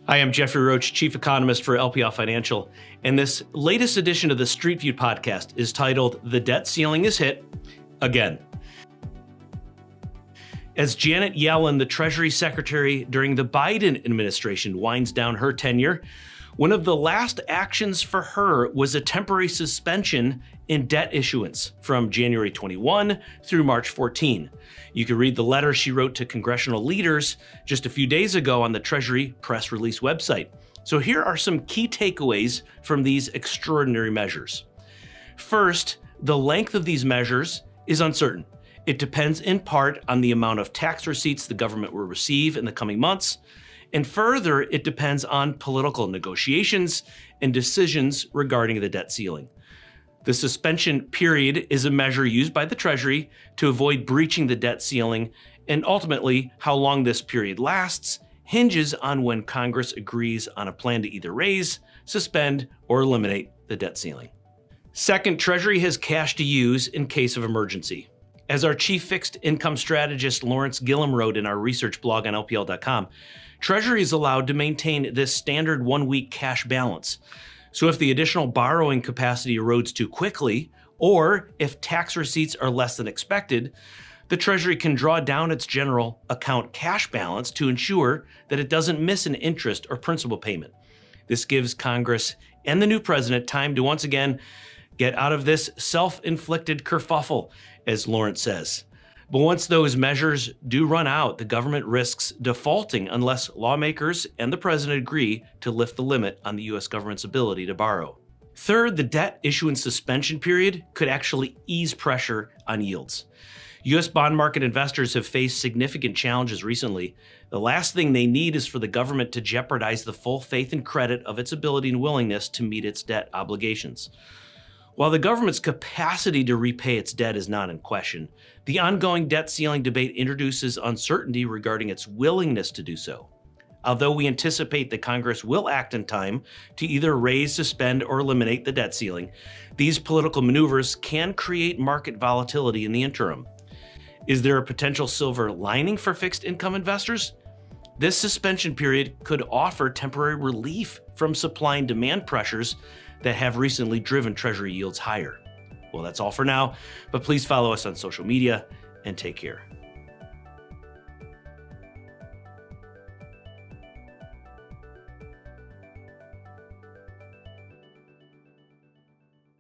I am Jeffrey Roach, Chief Economist for LPL Financial, and this latest edition of the Street View podcast is titled "The Debt Ceiling is Hit Again." As Janet Yellen, the Treasury Secretary during the Biden administration, winds down her tenure, one of the last actions for her was a temporary suspension in debt issuance from January 21 through March 14. You can read the letter she wrote to congressional leaders just a few days ago on the Treasury press release website. So here are some key takeaways from these extraordinary measures. First, the length of these measures is uncertain. It depends in part on the amount of tax receipts the government will receive in the coming months. And further, it depends on political negotiations and decisions regarding the debt ceiling. The suspension period is a measure used by the Treasury to avoid breaching the debt ceiling, and ultimately, how long this period lasts hinges on when Congress agrees on a plan to either raise, suspend, or eliminate the debt ceiling. Second, Treasury has cash to use in case of emergency. As our chief fixed income strategist Lawrence Gillum wrote in our research blog on LPL.com, Treasury is allowed to maintain this standard 1-week cash balance. So if the additional borrowing capacity erodes too quickly, or if tax receipts are less than expected, the Treasury can draw down its general account cash balance to ensure that it doesn't miss an interest or principal payment. This gives Congress and the new president time to once again get out of this self-inflicted kerfuffle, as Lawrence says. But once those measures do run out, the government risks defaulting unless lawmakers and the president agree to lift the limit on the U.S. government's ability to borrow. Third, the debt issuance suspension period could actually ease pressure on yields. U.S. bond market investors have faced significant challenges recently. The last thing they need is for the government to jeopardize the full faith and credit of its ability and willingness to meet its debt obligations. While the government's capacity to repay its debt is not in question, the ongoing debt ceiling debate introduces uncertainty regarding its willingness to do so. Although we anticipate that Congress will act in time to either raise, suspend, or eliminate the debt ceiling, these political maneuvers can create market volatility in the interim. Is there a potential silver lining for fixed income investors? This suspension period could offer temporary relief from supply and demand pressures that have recently driven Treasury yields higher. Well, that's all for now, but please follow us on social media and take care.